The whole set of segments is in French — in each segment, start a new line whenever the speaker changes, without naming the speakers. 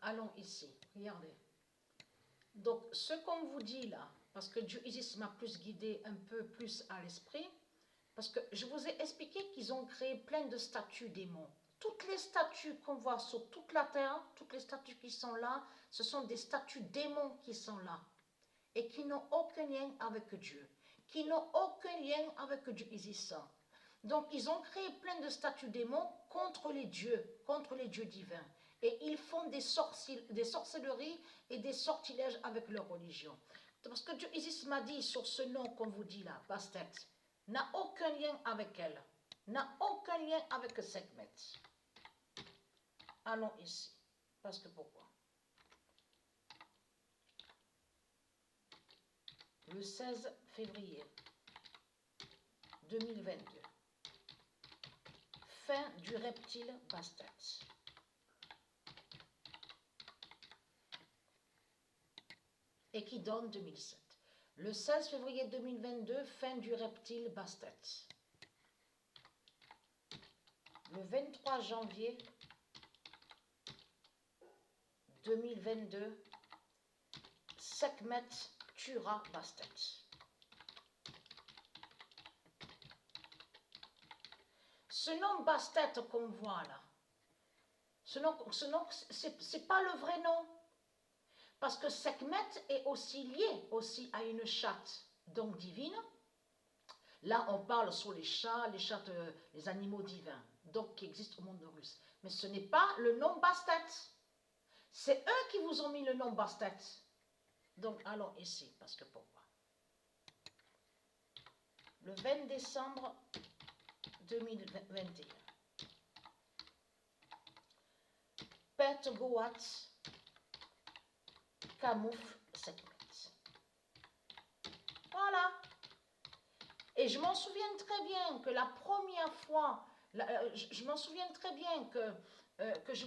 allons ici, regardez. Donc, ce qu'on vous dit là, parce que Dieu Isis m'a plus guidé un peu plus à l'esprit, parce que je vous ai expliqué qu'ils ont créé plein de statues démons. Toutes les statues qu'on voit sur toute la terre, toutes les statues qui sont là, ce sont des statues démons qui sont là. Et qui n'ont aucun lien avec Dieu. Qui n'ont aucun lien avec Dieu Isis. Donc, ils ont créé plein de statues démons contre les dieux divins. Et ils font des sorcelleries et des sortilèges avec leur religion. Parce que Dieu Isis m'a dit sur ce nom qu'on vous dit là, Bastet, n'a aucun lien avec elle. N'a aucun lien avec Sekhmet. Allons ici. Parce que pourquoi? Le 16 février 2022. Fin du reptile Bastet. Et qui donne 2007. Le 16 février 2022, fin du reptile Bastet. Le 23 janvier 2022, Sekhmet tuera Bastet. Ce nom Bastet qu'on voit là, ce nom c'est pas le vrai nom. Parce que Sekhmet est aussi lié aussi à une chatte, donc divine. Là, on parle sur les chats, les animaux divins, donc qui existent au monde russe. Mais ce n'est pas le nom Bastet. C'est eux qui vous ont mis le nom Bastet. Donc, allons ici, parce que pourquoi? Le 20 décembre 2021. Pet Goat camoufle Sekhmet. Voilà. Et je m'en souviens très bien que la première fois, je m'en souviens très bien que,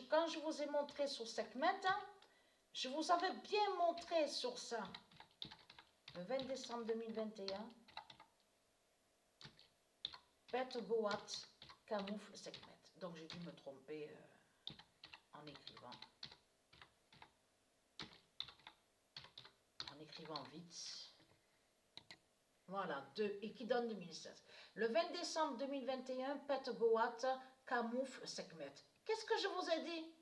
quand je vous ai montré sur Sekhmet, je vous avais bien montré sur ça. Le 20 décembre 2021, Pet Goat camoufle Sekhmet. Donc j'ai dû me tromper en écrivant. En écrivant vite. Voilà, et qui donne 2016. Le 20 décembre 2021, Pet Goat camoufle Sekhmet. Qu'est-ce que je vous ai dit?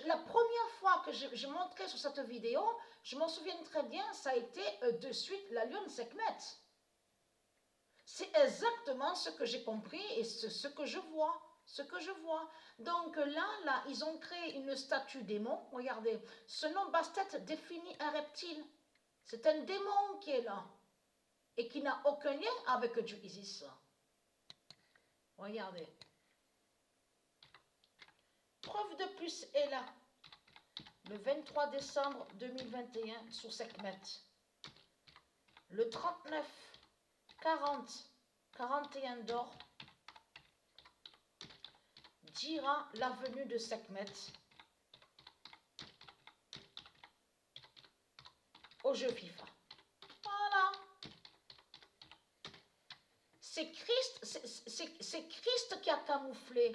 La première fois que je montrais sur cette vidéo, je m'en souviens très bien, ça a été de suite la lionne Sekhmet. C'est exactement ce que j'ai compris et ce que je vois. Donc là, ils ont créé une statue démon. Regardez, ce nom Bastet définit un reptile. C'est un démon qui est là. Et qui n'a aucun lien avec Dieu Isis. Regardez. Preuve de plus est là. Le 23 décembre 2021 sur Sekhmet. Le 39, 40, 41 d'or dira la venue de Sekhmet au jeu FIFA. Voilà. C'est Christ qui a camouflé.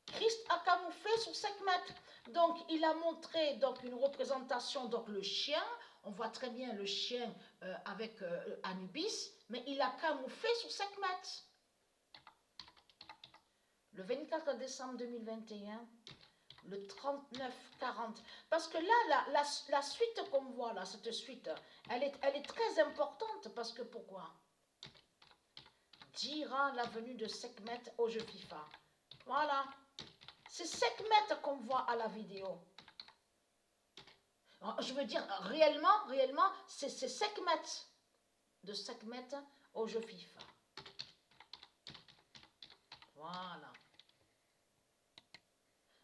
Christ a camouflé sur Sekhmet. Donc, il a montré donc, une représentation, donc le chien. On voit très bien le chien avec Anubis, mais il a camouflé sur Sekhmet. Le 24 décembre 2021, le 39-40. Parce que là, la suite qu'on voit, là, cette suite, elle est très importante. Parce que pourquoi? Dira la venue de Sekhmet au jeu FIFA. Voilà. C'est Sekhmet qu'on voit à la vidéo. Je veux dire, réellement, c'est Sekhmet. De Sekhmet au jeu FIFA. Voilà.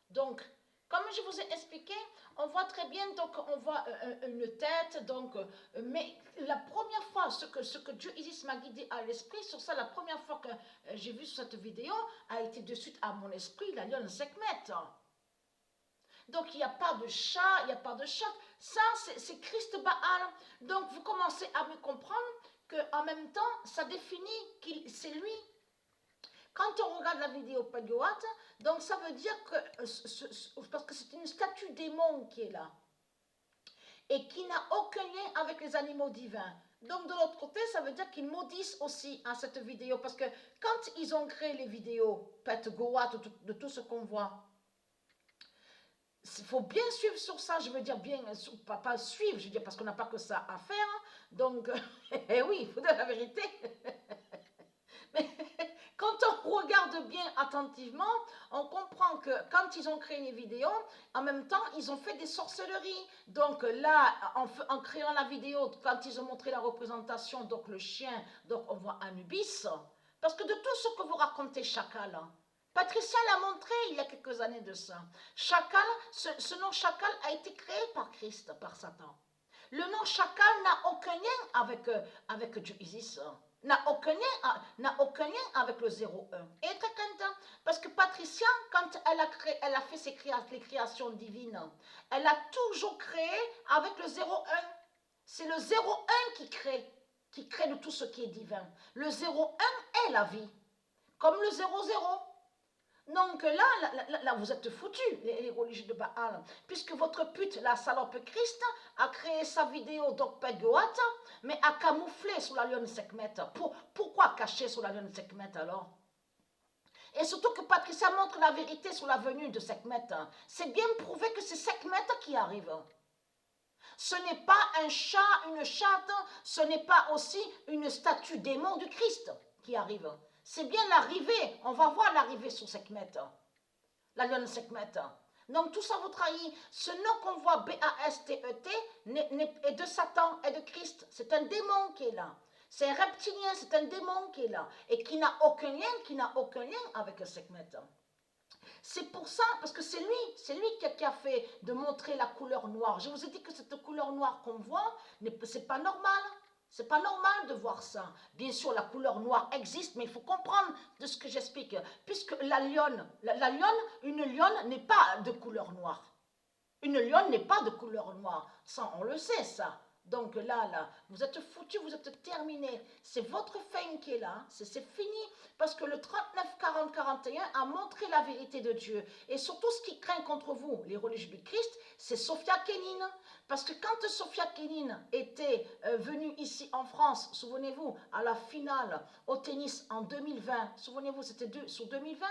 Donc, comme je vous ai expliqué, on voit très bien, donc on voit une tête, donc, mais la première fois, ce que Dieu Isis m'a guidé à l'esprit, sur ça, la première fois que j'ai vu sur cette vidéo, a été de suite à mon esprit, la lionne Sekhmet. Donc, il n'y a pas de chat, il n'y a pas de chat. Ça, c'est Christ Baal. Donc, vous commencez à me comprendre qu'en même temps, ça définit qu'il c'est lui. Quand on regarde la vidéo Pet Goat, donc ça veut dire que, parce que c'est une démon qui est là et qui n'a aucun lien avec les animaux divins. Donc de l'autre côté, ça veut dire qu'ils maudissent aussi à cette vidéo, parce que quand ils ont créé les vidéos, Pet Goat, de tout ce qu'on voit, il faut bien suivre sur ça, je veux dire bien, pas suivre, je veux dire parce qu'on n'a pas que ça à faire, donc, eh oui, il faut dire la vérité. Mais quand on regarde bien attentivement, on comprend que quand ils ont créé les vidéos, en même temps, ils ont fait des sorcelleries. Donc là, en créant la vidéo, quand ils ont montré la représentation, donc le chien, donc on voit Anubis, parce que de tout ce que vous racontez, Chacal, Patricia l'a montré il y a quelques années de ça. Chacal, ce nom Chacal a été créé par Christ, par Satan. Le nom Chacal n'a aucun lien avec Dieu Isis, n'a aucun lien avec le 01. Et très content, parce que Patricia, quand elle a fait les créations divines, elle a toujours créé avec le 01. C'est le 01 qui crée de tout ce qui est divin. Le 01 est la vie, comme le 00. Donc là, vous êtes foutus, les religieux de Baal, puisque votre pute, la salope Christ, a créé sa vidéo d'Okped Goat, mais a camouflé sous la lionne Sekhmet. Pourquoi cacher sous la lionne Sekhmet alors? Et surtout que Patricia montre la vérité sur la venue de Sekhmet. C'est bien prouvé que c'est Sekhmet qui arrive. Ce n'est pas un chat, une chatte, ce n'est pas aussi une statue démon du Christ qui arrive. C'est bien l'arrivée, on va voir l'arrivée sur Sekhmet, la lionne Sekhmet. Donc tout ça vous trahit. Ce nom qu'on voit B-A-S-T-E-T est de Satan, est de Christ. C'est un démon qui est là. C'est un reptilien, c'est un démon qui est là. Et qui n'a aucun lien avec Sekhmet. C'est pour ça, parce que c'est lui qui a fait de montrer la couleur noire. Je vous ai dit que cette couleur noire qu'on voit, c'est pas normal. C'est pas normal de voir ça. Bien sûr, la couleur noire existe, mais il faut comprendre de ce que j'explique. Puisque la lionne, une lionne n'est pas de couleur noire. Une lionne n'est pas de couleur noire. Ça, on le sait, ça. Donc là, vous êtes foutus, vous êtes terminés. C'est votre fin qui est là. C'est fini. Parce que le 39-40-41 a montré la vérité de Dieu. Et surtout, ce qui craint contre vous, les religieux du Christ, c'est Sophia Kenin. Parce que quand Sophia Kenin était venue ici en France, souvenez-vous, à la finale au tennis en 2020, souvenez-vous, c'était sur 2020.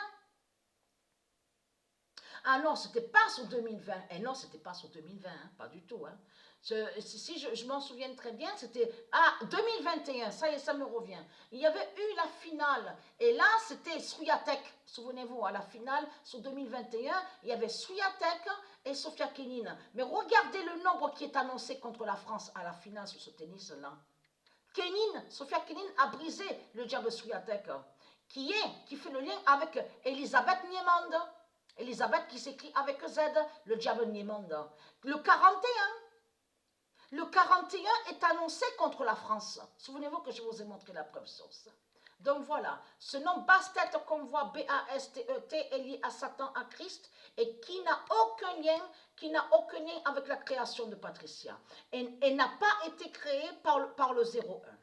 Ah non, c'était pas sur 2020. Eh non, c'était pas sur 2020, hein, pas du tout. Hein. Si je m'en souviens très bien, c'était 2021, ça y est, ça me revient. Il y avait eu la finale, et là, c'était Swiatek. Souvenez-vous, à la finale, sur 2021, il y avait Swiatek et Sophia Kenin. Mais regardez le nombre qui est annoncé contre la France à la finale sur ce tennis-là. Sophia Kenin a brisé le diable Swiatek, qui fait le lien avec Elisabeth Niemand. Elisabeth qui s'écrit avec Z, le diable Niemand. Le 41 est annoncé contre la France. Souvenez-vous que je vous ai montré la preuve sur ça. Donc voilà, ce nom Bastet qu'on voit, B-A-S-T-E-T, est lié à Satan, à Christ, et qui n'a aucun lien avec la création de Patricia. Et n'a pas été créé par le 01.